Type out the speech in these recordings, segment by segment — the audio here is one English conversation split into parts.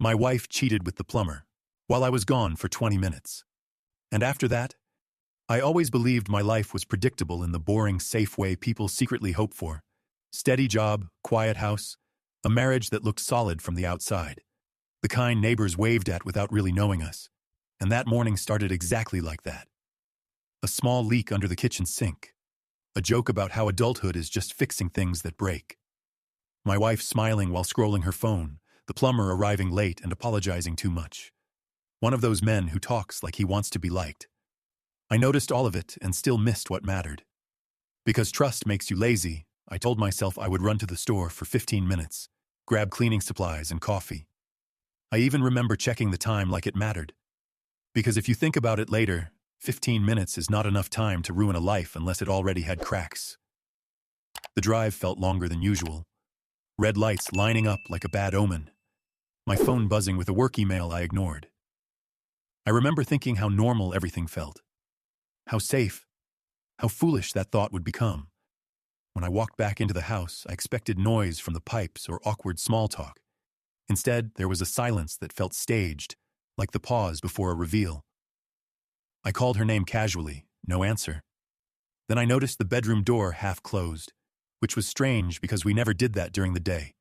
My wife cheated with the plumber while I was gone for 20 minutes. And after that, I always believed my life was predictable in the boring, safe way people secretly hope for. Steady job, quiet house, a marriage that looked solid from the outside. The kind neighbors waved at without really knowing us. And that morning started exactly like that. A small leak under the kitchen sink. A joke about how adulthood is just fixing things that break. My wife smiling while scrolling her phone, the plumber arriving late and apologizing too much. One of those men who talks like he wants to be liked. I noticed all of it and still missed what mattered. Because trust makes you lazy, I told myself I would run to the store for 15 minutes, grab cleaning supplies and coffee. I even remember checking the time like it mattered. Because if you think about it later, 15 minutes is not enough time to ruin a life unless it already had cracks. The drive felt longer than usual. Red lights lining up like a bad omen. My phone buzzing with a work email I ignored. I remember thinking how normal everything felt. How safe. How foolish that thought would become. When I walked back into the house, I expected noise from the pipes or awkward small talk. Instead, there was a silence that felt staged, like the pause before a reveal. I called her name casually, no answer. Then I noticed the bedroom door half closed, which was strange because we never did that during the day.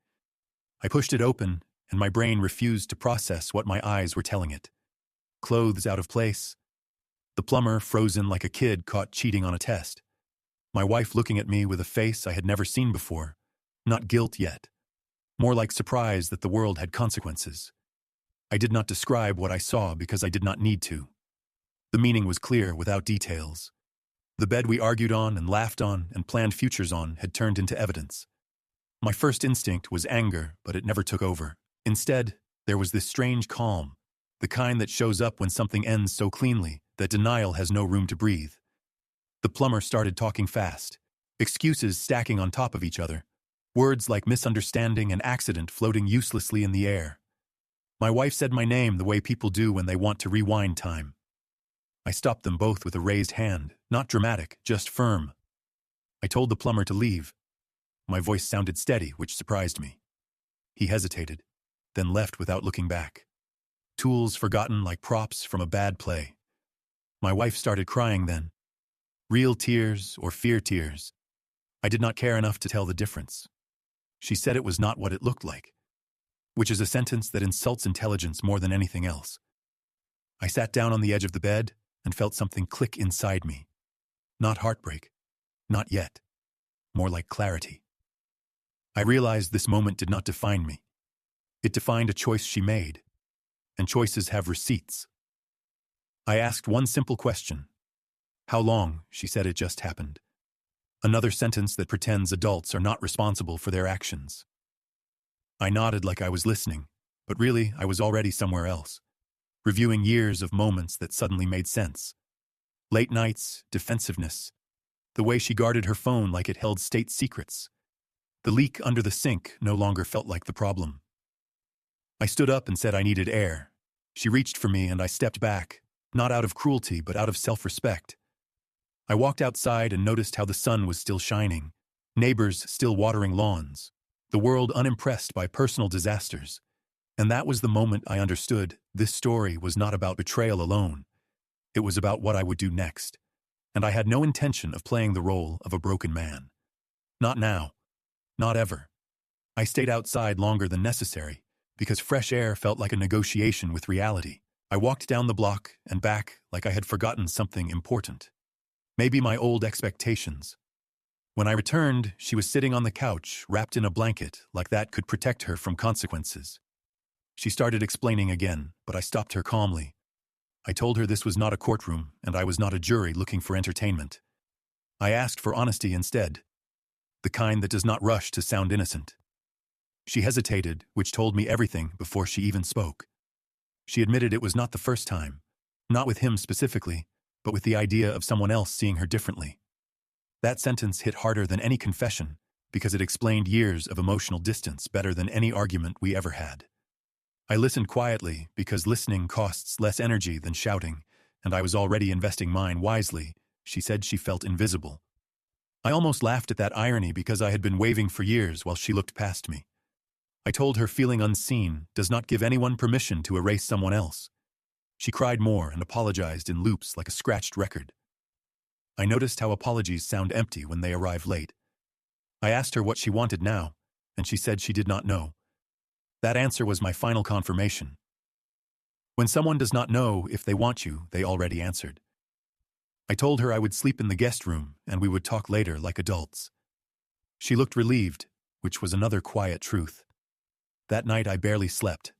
I pushed it open, and my brain refused to process what my eyes were telling it. Clothes out of place. The plumber frozen like a kid caught cheating on a test. My wife looking at me with a face I had never seen before. Not guilt yet. More like surprise that the world had consequences. I did not describe what I saw because I did not need to. The meaning was clear without details. The bed we argued on and laughed on and planned futures on had turned into evidence. My first instinct was anger, but it never took over. Instead, there was this strange calm, the kind that shows up when something ends so cleanly that denial has no room to breathe. The plumber started talking fast, excuses stacking on top of each other, words like misunderstanding and accident floating uselessly in the air. My wife said my name the way people do when they want to rewind time. I stopped them both with a raised hand, not dramatic, just firm. I told the plumber to leave. My voice sounded steady, which surprised me. He hesitated, then left without looking back. Tools forgotten like props from a bad play. My wife started crying then. Real tears or fear tears. I did not care enough to tell the difference. She said it was not what it looked like, which is a sentence that insults intelligence more than anything else. I sat down on the edge of the bed and felt something click inside me. Not heartbreak. Not yet. More like clarity. I realized this moment did not define me. It defined a choice she made. And choices have receipts. I asked one simple question. How long? She said it just happened. Another sentence that pretends adults are not responsible for their actions. I nodded like I was listening, but really I was already somewhere else, reviewing years of moments that suddenly made sense. Late nights, defensiveness, the way she guarded her phone like it held state secrets. The leak under the sink no longer felt like the problem. I stood up and said I needed air. She reached for me and I stepped back, not out of cruelty but out of self-respect. I walked outside and noticed how the sun was still shining, neighbors still watering lawns, the world unimpressed by personal disasters. And that was the moment I understood this story was not about betrayal alone. It was about what I would do next. And I had no intention of playing the role of a broken man. Not now. Not ever. I stayed outside longer than necessary, because fresh air felt like a negotiation with reality. I walked down the block and back like I had forgotten something important. Maybe my old expectations. When I returned, she was sitting on the couch, wrapped in a blanket, like that could protect her from consequences. She started explaining again, but I stopped her calmly. I told her this was not a courtroom, and I was not a jury looking for entertainment. I asked for honesty instead, the kind that does not rush to sound innocent. She hesitated, which told me everything before she even spoke. She admitted it was not the first time, not with him specifically, but with the idea of someone else seeing her differently. That sentence hit harder than any confession because it explained years of emotional distance better than any argument we ever had. I listened quietly because listening costs less energy than shouting, and I was already investing mine wisely. She said she felt invisible. I almost laughed at that irony because I had been waving for years while she looked past me. I told her feeling unseen does not give anyone permission to erase someone else. She cried more and apologized in loops like a scratched record. I noticed how apologies sound empty when they arrive late. I asked her what she wanted now, and she said she did not know. That answer was my final confirmation. When someone does not know if they want you, they already answered. I told her I would sleep in the guest room and we would talk later like adults. She looked relieved, which was another quiet truth. That night I barely slept.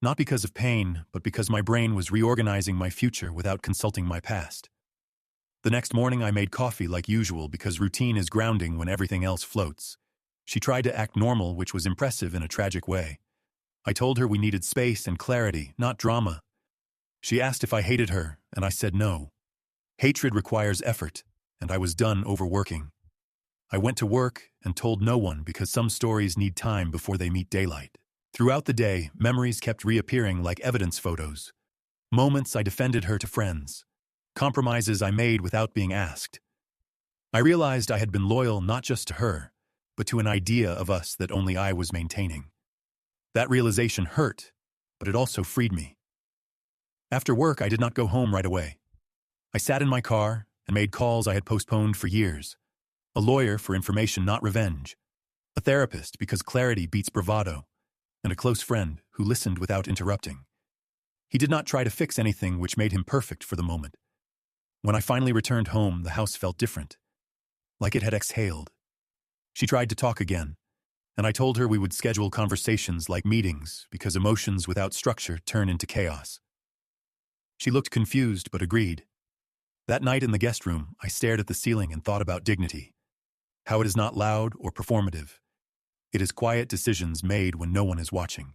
Not because of pain, but because my brain was reorganizing my future without consulting my past. The next morning I made coffee like usual because routine is grounding when everything else floats. She tried to act normal, which was impressive in a tragic way. I told her we needed space and clarity, not drama. She asked if I hated her, and I said no. Hatred requires effort, and I was done overworking. I went to work and told no one because some stories need time before they meet daylight. Throughout the day, memories kept reappearing like evidence photos. Moments I defended her to friends. Compromises I made without being asked. I realized I had been loyal not just to her, but to an idea of us that only I was maintaining. That realization hurt, but it also freed me. After work, I did not go home right away. I sat in my car and made calls I had postponed for years. A lawyer for information, not revenge. A therapist because clarity beats bravado. And a close friend who listened without interrupting. He did not try to fix anything, which made him perfect for the moment. When I finally returned home, the house felt different. Like it had exhaled. She tried to talk again, and I told her we would schedule conversations like meetings because emotions without structure turn into chaos. She looked confused but agreed. That night in the guest room, I stared at the ceiling and thought about dignity. How it is not loud or performative. It is quiet decisions made when no one is watching.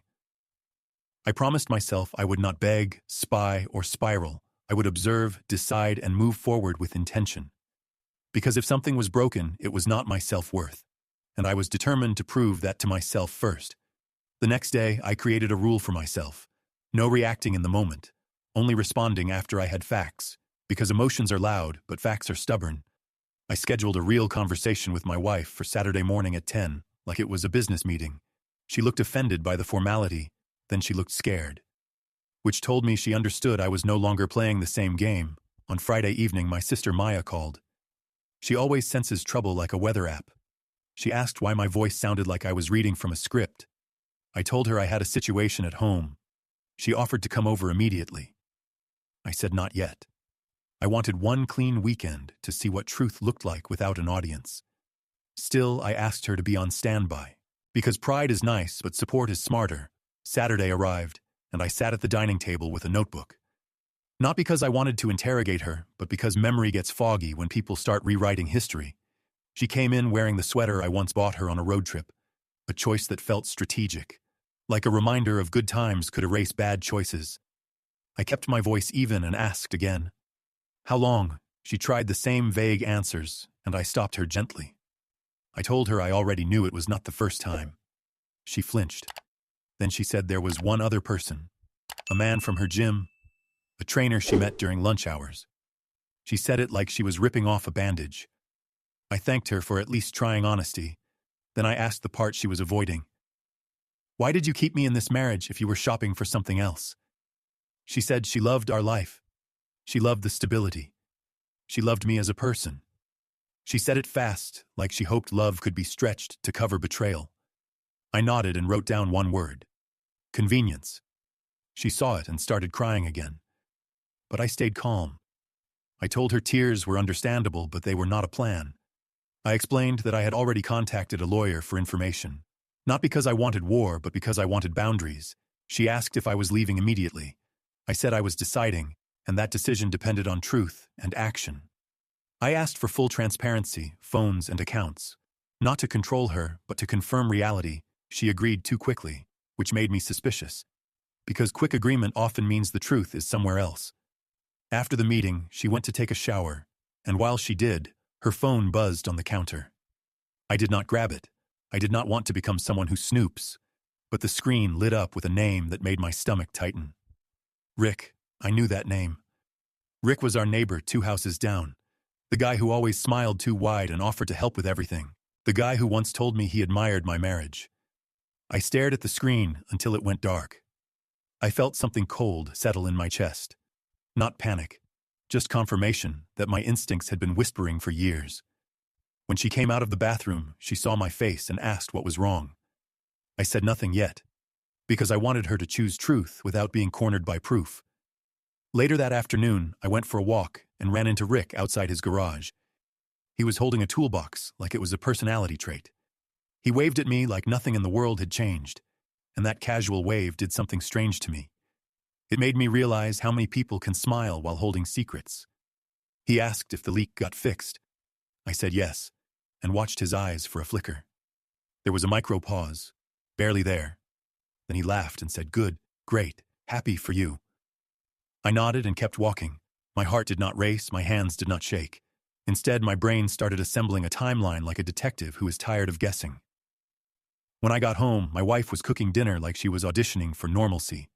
I promised myself I would not beg, spy, or spiral. I would observe, decide, and move forward with intention. Because if something was broken, it was not my self-worth. And I was determined to prove that to myself first. The next day, I created a rule for myself. No reacting in the moment, only responding after I had facts. Because emotions are loud, but facts are stubborn. I scheduled a real conversation with my wife for Saturday morning at 10, like it was a business meeting. She looked offended by the formality, then she looked scared. Which told me she understood I was no longer playing the same game. On Friday evening, my sister Maya called. She always senses trouble like a weather app. She asked why my voice sounded like I was reading from a script. I told her I had a situation at home. She offered to come over immediately. I said not yet. I wanted one clean weekend to see what truth looked like without an audience. Still, I asked her to be on standby. Because pride is nice, but support is smarter. Saturday arrived, and I sat at the dining table with a notebook. Not because I wanted to interrogate her, but because memory gets foggy when people start rewriting history. She came in wearing the sweater I once bought her on a road trip, a choice that felt strategic, like a reminder of good times could erase bad choices. I kept my voice even and asked again. How long? She tried the same vague answers, and I stopped her gently. I told her I already knew it was not the first time. She flinched. Then she said there was one other person, a man from her gym, a trainer she met during lunch hours. She said it like she was ripping off a bandage. I thanked her for at least trying honesty. Then I asked the part she was avoiding. Why did you keep me in this marriage if you were shopping for something else? She said she loved our life. She loved the stability. She loved me as a person. She said it fast, like she hoped love could be stretched to cover betrayal. I nodded and wrote down one word. Convenience. She saw it and started crying again. But I stayed calm. I told her tears were understandable, but they were not a plan. I explained that I had already contacted a lawyer for information. Not because I wanted war, but because I wanted boundaries. She asked if I was leaving immediately. I said I was deciding, and that decision depended on truth and action. I asked for full transparency, phones and accounts. Not to control her, but to confirm reality. She agreed too quickly, which made me suspicious. Because quick agreement often means the truth is somewhere else. After the meeting, she went to take a shower, and while she did, her phone buzzed on the counter. I did not grab it. I did not want to become someone who snoops, but the screen lit up with a name that made my stomach tighten. Rick. I knew that name. Rick was our neighbor 2 houses down. The guy who always smiled too wide and offered to help with everything. The guy who once told me he admired my marriage. I stared at the screen until it went dark. I felt something cold settle in my chest. Not panic, just confirmation that my instincts had been whispering for years. When she came out of the bathroom, she saw my face and asked what was wrong. I said nothing yet, because I wanted her to choose truth without being cornered by proof. Later that afternoon, I went for a walk and ran into Rick outside his garage. He was holding a toolbox like it was a personality trait. He waved at me like nothing in the world had changed, and that casual wave did something strange to me. It made me realize how many people can smile while holding secrets. He asked if the leak got fixed. I said yes, and watched his eyes for a flicker. There was a micro pause, barely there. Then he laughed and said, "Good, great, happy for you." I nodded and kept walking. My heart did not race, my hands did not shake. Instead, my brain started assembling a timeline like a detective who is tired of guessing. When I got home, my wife was cooking dinner like she was auditioning for normalcy.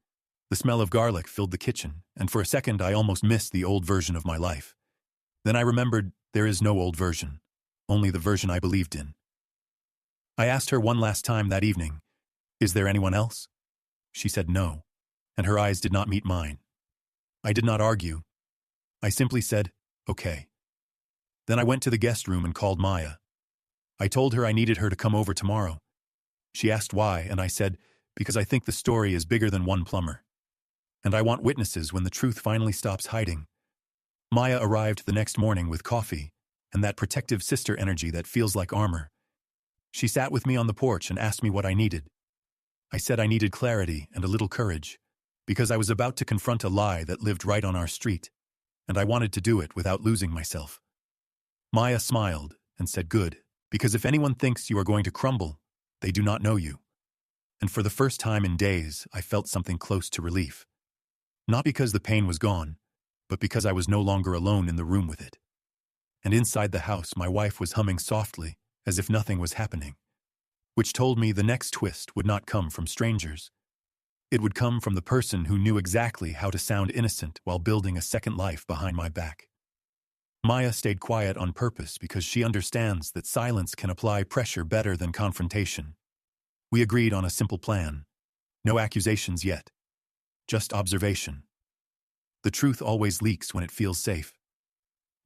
The smell of garlic filled the kitchen, and for a second I almost missed the old version of my life. Then I remembered there is no old version, only the version I believed in. I asked her one last time that evening, "Is there anyone else?" She said no, and her eyes did not meet mine. I did not argue. I simply said, "Okay." Then I went to the guest room and called Maya. I told her I needed her to come over tomorrow. She asked why, and I said, "Because I think the story is bigger than one plumber. And I want witnesses when the truth finally stops hiding." Maya arrived the next morning with coffee and that protective sister energy that feels like armor. She sat with me on the porch and asked me what I needed. I said I needed clarity and a little courage, because I was about to confront a lie that lived right on our street, and I wanted to do it without losing myself. Maya smiled and said, "Good, because if anyone thinks you are going to crumble, they do not know you." And for the first time in days, I felt something close to relief. Not because the pain was gone, but because I was no longer alone in the room with it. And inside the house, my wife was humming softly, as if nothing was happening, which told me the next twist would not come from strangers. It would come from the person who knew exactly how to sound innocent while building a second life behind my back. Maya stayed quiet on purpose because she understands that silence can apply pressure better than confrontation. We agreed on a simple plan. No accusations yet. Just observation. The truth always leaks when it feels safe.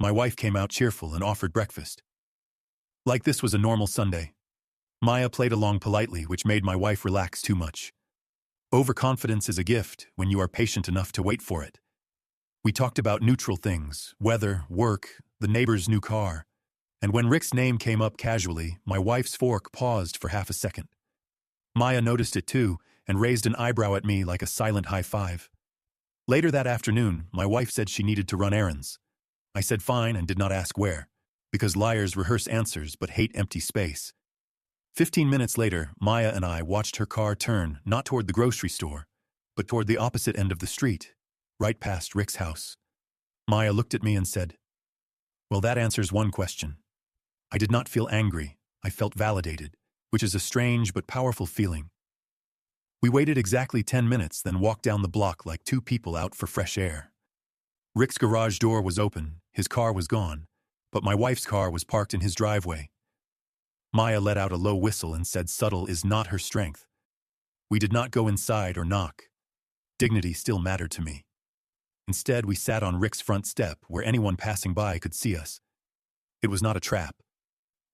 My wife came out cheerful and offered breakfast. Like this was a normal Sunday. Maya played along politely, which made my wife relax too much. Overconfidence is a gift when you are patient enough to wait for it. We talked about neutral things, weather, work, the neighbor's new car. And when Rick's name came up casually, my wife's fork paused for half a second. Maya noticed it too, and raised an eyebrow at me like a silent high five. Later that afternoon, my wife said she needed to run errands. I said fine and did not ask where, because liars rehearse answers but hate empty space. 15 minutes later, Maya and I watched her car turn not toward the grocery store, but toward the opposite end of the street, right past Rick's house. Maya looked at me and said, "Well, that answers one question." I did not feel angry. I felt validated, which is a strange but powerful feeling. We waited exactly 10 minutes, then walked down the block like two people out for fresh air. Rick's garage door was open, his car was gone, but my wife's car was parked in his driveway. Maya let out a low whistle and said subtle is not her strength. We did not go inside or knock. Dignity still mattered to me. Instead, we sat on Rick's front step where anyone passing by could see us. It was not a trap.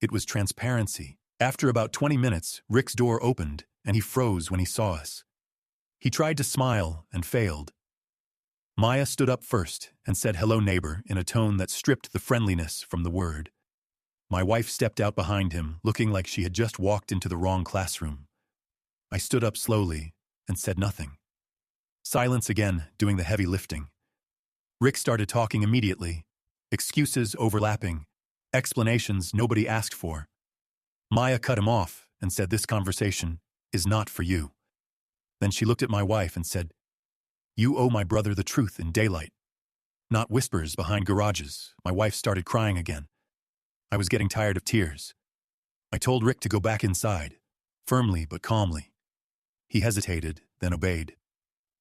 It was transparency. After about 20 minutes, Rick's door opened, and he froze when he saw us. He tried to smile and failed. Maya stood up first and said hello neighbor in a tone that stripped the friendliness from the word. My wife stepped out behind him, looking like she had just walked into the wrong classroom. I stood up slowly and said nothing. Silence again, doing the heavy lifting. Rick started talking immediately. Excuses overlapping. Explanations nobody asked for. Maya cut him off and said this conversation is not for you. Then she looked at my wife and said, "You owe my brother the truth in daylight." Not whispers behind garages. My wife started crying again. I was getting tired of tears. I told Rick to go back inside, firmly but calmly. He hesitated, then obeyed.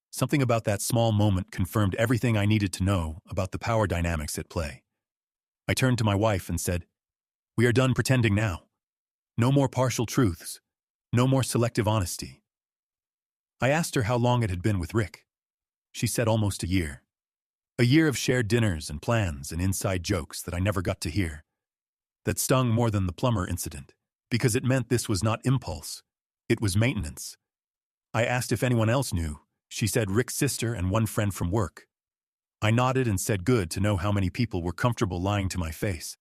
Something about that small moment confirmed everything I needed to know about the power dynamics at play. I turned to my wife and said, "We are done pretending now. No more partial truths. No more selective honesty. I asked her how long it had been with Rick. She said almost a year. A year of shared dinners and plans and inside jokes that I never got to hear. That stung more than the plumber incident, because it meant this was not impulse. It was maintenance. I asked if anyone else knew. She said Rick's sister and one friend from work. I nodded and said good to know how many people were comfortable lying to my face.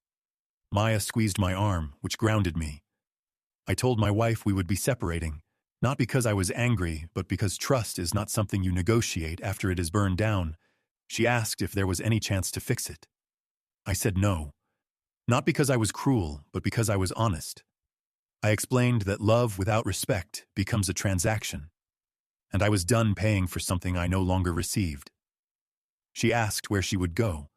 Maya squeezed my arm, which grounded me. I told my wife we would be separating, not because I was angry, but because trust is not something you negotiate after it is burned down. She asked if there was any chance to fix it. I said no. Not because I was cruel, but because I was honest. I explained that love without respect becomes a transaction, and I was done paying for something I no longer received. She asked where she would go.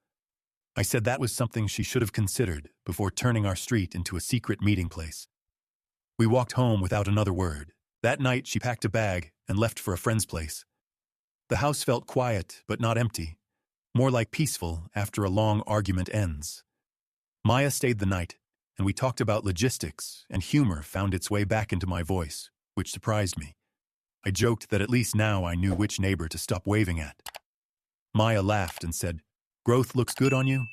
I said that was something she should have considered before turning our street into a secret meeting place. We walked home without another word. That night she packed a bag and left for a friend's place. The house felt quiet but not empty, more like peaceful after a long argument ends. Maya stayed the night, and we talked about logistics, and humor found its way back into my voice, which surprised me. I joked that at least now I knew which neighbor to stop waving at. Maya laughed and said, "Growth looks good on you?"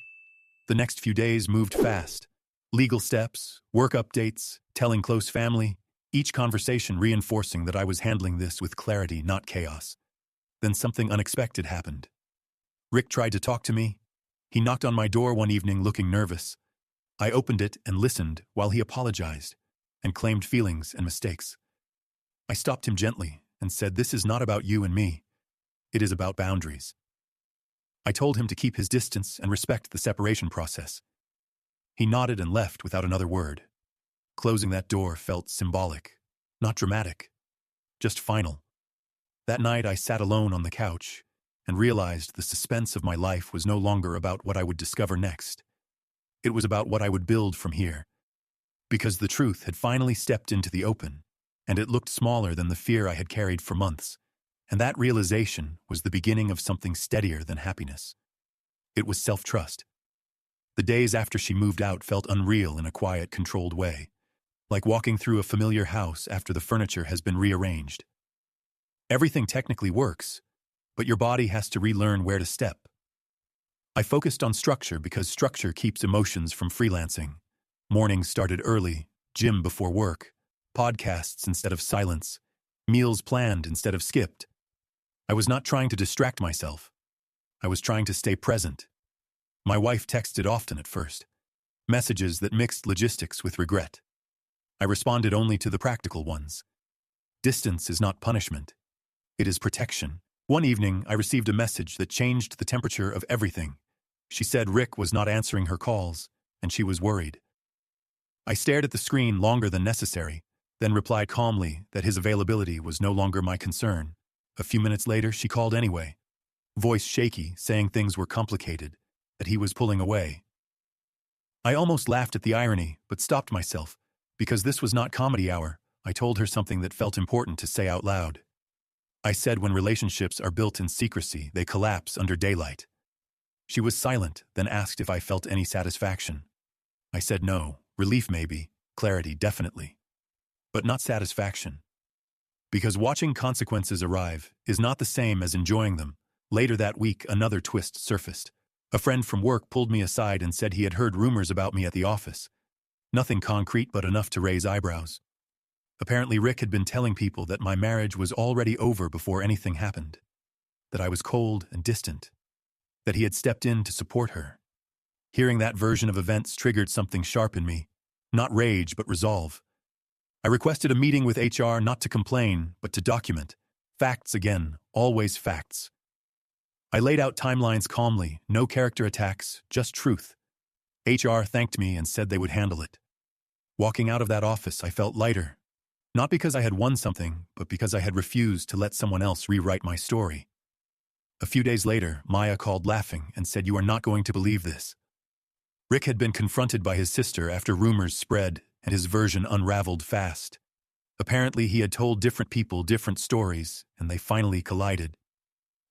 The next few days moved fast. Legal steps, work updates, telling close family, each conversation reinforcing that I was handling this with clarity, not chaos. Then something unexpected happened. Rick tried to talk to me. He knocked on my door one evening looking nervous. I opened it and listened while he apologized and claimed feelings and mistakes. I stopped him gently and said, "This is not about you and me. It is about boundaries." I told him to keep his distance and respect the separation process. He nodded and left without another word. Closing that door felt symbolic, not dramatic, just final. That night I sat alone on the couch and realized the suspense of my life was no longer about what I would discover next. It was about what I would build from here. Because the truth had finally stepped into the open, and it looked smaller than the fear I had carried for months. And that realization was the beginning of something steadier than happiness. It was self-trust. The days after she moved out felt unreal in a quiet, controlled way, like walking through a familiar house after the furniture has been rearranged. Everything technically works, but your body has to relearn where to step. I focused on structure because structure keeps emotions from freelancing. Mornings started early, gym before work, podcasts instead of silence, meals planned instead of skipped. I was not trying to distract myself. I was trying to stay present. My wife texted often at first, messages that mixed logistics with regret. I responded only to the practical ones. Distance is not punishment. It is protection. One evening, I received a message that changed the temperature of everything. She said Rick was not answering her calls, and she was worried. I stared at the screen longer than necessary, then replied calmly that his availability was no longer my concern. A few minutes later, she called anyway, voice shaky, saying things were complicated, that he was pulling away. I almost laughed at the irony, but stopped myself, because this was not comedy hour. I told her something that felt important to say out loud. I said when relationships are built in secrecy, they collapse under daylight. She was silent, then asked if I felt any satisfaction. I said no, relief maybe, clarity definitely, but not satisfaction. Because watching consequences arrive is not the same as enjoying them. Later that week, another twist surfaced. A friend from work pulled me aside and said he had heard rumors about me at the office. Nothing concrete, but enough to raise eyebrows. Apparently, Rick had been telling people that my marriage was already over before anything happened, that I was cold and distant, that he had stepped in to support her. Hearing that version of events triggered something sharp in me, not rage, but resolve. I requested a meeting with HR not to complain, but to document. Facts again, always facts. I laid out timelines calmly, no character attacks, just truth. HR thanked me and said they would handle it. Walking out of that office, I felt lighter. Not because I had won something, but because I had refused to let someone else rewrite my story. A few days later, Maya called laughing and said, "You are not going to believe this." Rick had been confronted by his sister after rumors spread and his version unraveled fast. Apparently, he had told different people different stories, and they finally collided.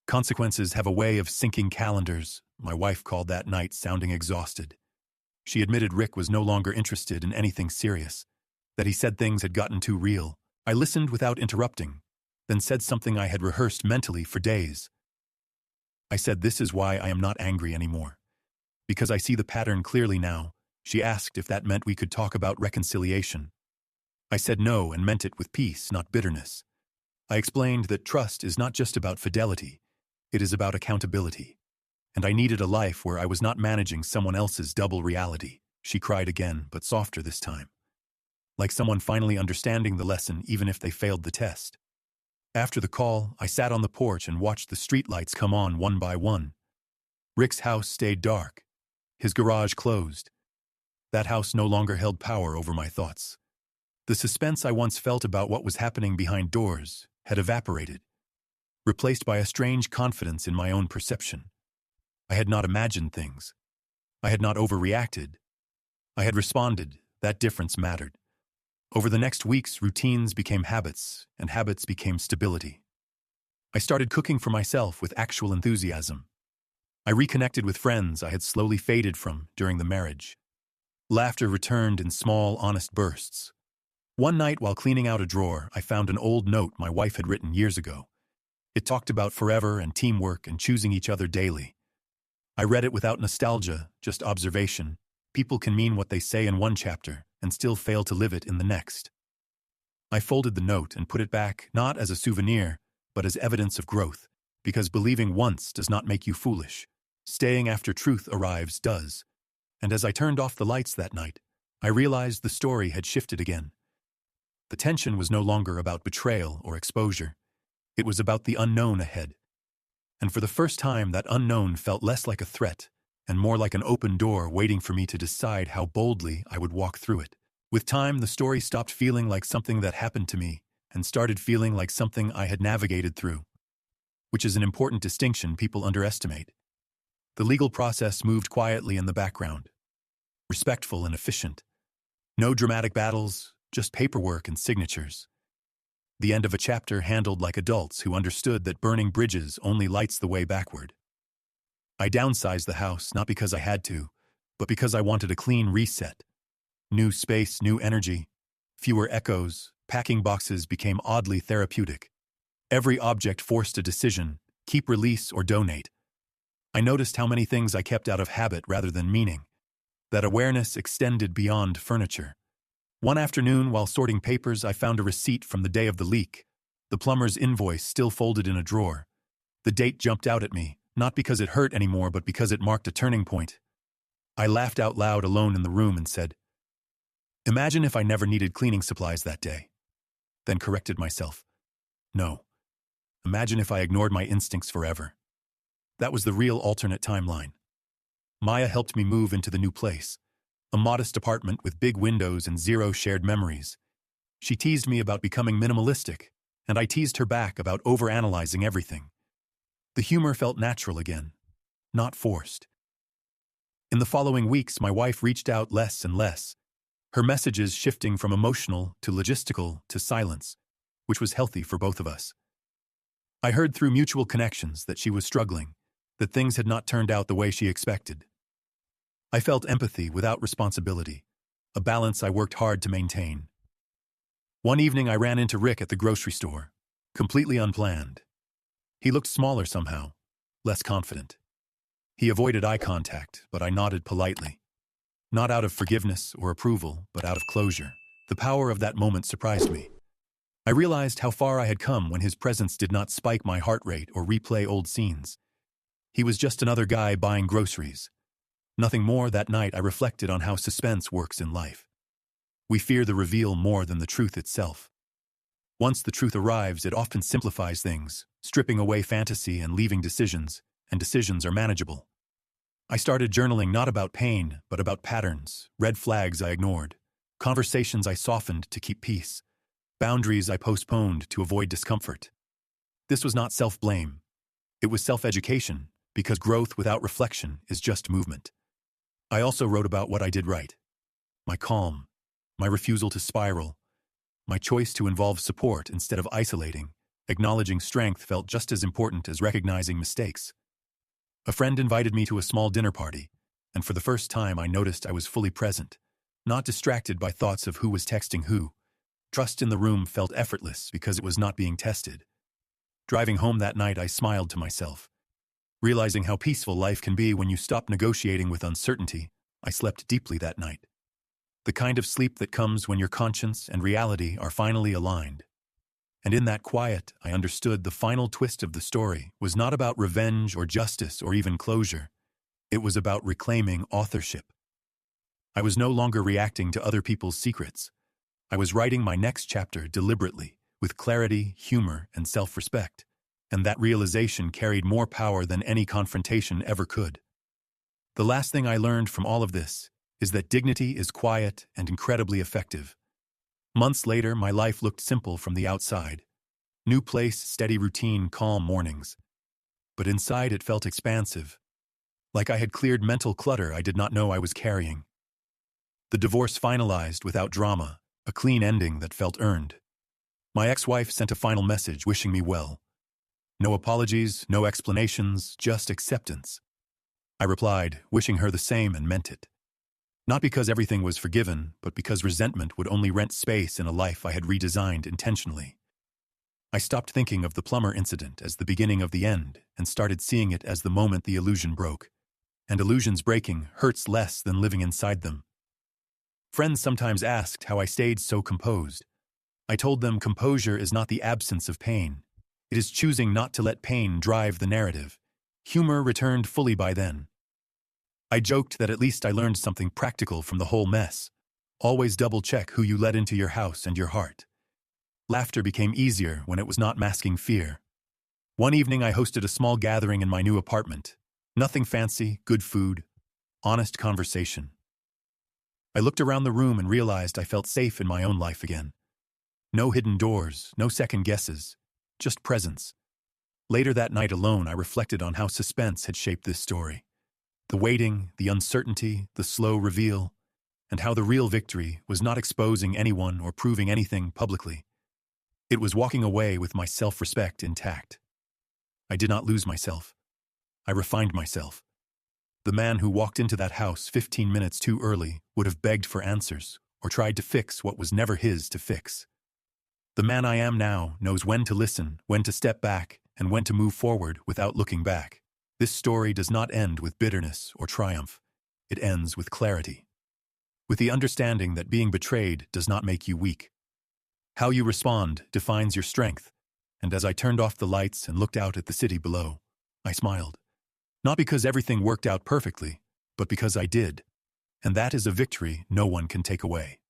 Consequences have a way of syncing calendars. My wife called that night sounding exhausted. She admitted Rick was no longer interested in anything serious, that he said things had gotten too real. I listened without interrupting, then said something I had rehearsed mentally for days. I said, "This is why I am not angry anymore. Because I see the pattern clearly now." She asked if that meant we could talk about reconciliation. I said no and meant it with peace, not bitterness. I explained that trust is not just about fidelity, it is about accountability. And I needed a life where I was not managing someone else's double reality. She cried again, but softer this time. Like someone finally understanding the lesson even if they failed the test. After the call, I sat on the porch and watched the streetlights come on one by one. Rick's house stayed dark. His garage closed. That house no longer held power over my thoughts. The suspense I once felt about what was happening behind doors had evaporated, replaced by a strange confidence in my own perception. I had not imagined things. I had not overreacted. I had responded. That difference mattered. Over the next weeks, routines became habits, and habits became stability. I started cooking for myself with actual enthusiasm. I reconnected with friends I had slowly faded from during the marriage. Laughter returned in small, honest bursts. One night while cleaning out a drawer, I found an old note my wife had written years ago. It talked about forever and teamwork and choosing each other daily. I read it without nostalgia, just observation. People can mean what they say in one chapter and still fail to live it in the next. I folded the note and put it back, not as a souvenir, but as evidence of growth, because believing once does not make you foolish. Staying after truth arrives does. And as I turned off the lights that night, I realized the story had shifted again. The tension was no longer about betrayal or exposure. It was about the unknown ahead. And for the first time, that unknown felt less like a threat and more like an open door waiting for me to decide how boldly I would walk through it. With time, the story stopped feeling like something that happened to me and started feeling like something I had navigated through, which is an important distinction people underestimate. The legal process moved quietly in the background, respectful and efficient. No dramatic battles, just paperwork and signatures. The end of a chapter handled like adults who understood that burning bridges only lights the way backward. I downsized the house not because I had to, but because I wanted a clean reset. New space, new energy, fewer echoes. Packing boxes became oddly therapeutic. Every object forced a decision: keep, release, or donate. I noticed how many things I kept out of habit rather than meaning. That awareness extended beyond furniture. One afternoon, while sorting papers, I found a receipt from the day of the leak. The plumber's invoice still folded in a drawer. The date jumped out at me, not because it hurt anymore, but because it marked a turning point. I laughed out loud alone in the room and said, "Imagine if I never needed cleaning supplies that day." Then corrected myself. No. Imagine if I ignored my instincts forever. That was the real alternate timeline. Maya helped me move into the new place. A modest apartment with big windows and zero shared memories. She teased me about becoming minimalistic, and I teased her back about overanalyzing everything. The humor felt natural again, not forced. In the following weeks, my wife reached out less and less, her messages shifting from emotional to logistical to silence, which was healthy for both of us. I heard through mutual connections that she was struggling, that things had not turned out the way she expected. I felt empathy without responsibility, a balance I worked hard to maintain. One evening I ran into Rick at the grocery store, completely unplanned. He looked smaller somehow, less confident. He avoided eye contact, but I nodded politely. Not out of forgiveness or approval, but out of closure. The power of that moment surprised me. I realized how far I had come when his presence did not spike my heart rate or replay old scenes. He was just another guy buying groceries. Nothing more. That night I reflected on how suspense works in life. We fear the reveal more than the truth itself. Once the truth arrives, it often simplifies things, stripping away fantasy and leaving decisions, and decisions are manageable. I started journaling not about pain, but about patterns, red flags I ignored, conversations I softened to keep peace, boundaries I postponed to avoid discomfort. This was not self-blame. It was self-education, because growth without reflection is just movement. I also wrote about what I did right. My calm, my refusal to spiral, my choice to involve support instead of isolating. Acknowledging strength felt just as important as recognizing mistakes. A friend invited me to a small dinner party, and for the first time I noticed I was fully present, not distracted by thoughts of who was texting who. Trust in the room felt effortless because it was not being tested. Driving home that night, I smiled to myself. Realizing how peaceful life can be when you stop negotiating with uncertainty, I slept deeply that night. The kind of sleep that comes when your conscience and reality are finally aligned. And in that quiet, I understood the final twist of the story was not about revenge or justice or even closure. It was about reclaiming authorship. I was no longer reacting to other people's secrets. I was writing my next chapter deliberately, with clarity, humor, and self-respect. And that realization carried more power than any confrontation ever could. The last thing I learned from all of this is that dignity is quiet and incredibly effective. Months later, my life looked simple from the outside. New place, steady routine, calm mornings. But inside it felt expansive, like I had cleared mental clutter I did not know I was carrying. The divorce finalized without drama, a clean ending that felt earned. My ex-wife sent a final message wishing me well. No apologies, no explanations, just acceptance. I replied, wishing her the same, and meant it. Not because everything was forgiven, but because resentment would only rent space in a life I had redesigned intentionally. I stopped thinking of the Plumber incident as the beginning of the end and started seeing it as the moment the illusion broke. And illusions breaking hurts less than living inside them. Friends sometimes asked how I stayed so composed. I told them composure is not the absence of pain. It is choosing not to let pain drive the narrative. Humor returned fully by then. I joked that at least I learned something practical from the whole mess. Always double-check who you let into your house and your heart. Laughter became easier when it was not masking fear. One evening I hosted a small gathering in my new apartment. Nothing fancy, good food, honest conversation. I looked around the room and realized I felt safe in my own life again. No hidden doors, no second guesses. Just presence. Later that night alone, I reflected on how suspense had shaped this story. The waiting, the uncertainty, the slow reveal, and how the real victory was not exposing anyone or proving anything publicly. It was walking away with my self-respect intact. I did not lose myself. I refined myself. The man who walked into that house 15 minutes too early would have begged for answers or tried to fix what was never his to fix. The man I am now knows when to listen, when to step back, and when to move forward without looking back. This story does not end with bitterness or triumph. It ends with clarity. With the understanding that being betrayed does not make you weak. How you respond defines your strength. And as I turned off the lights and looked out at the city below, I smiled. Not because everything worked out perfectly, but because I did. And that is a victory no one can take away.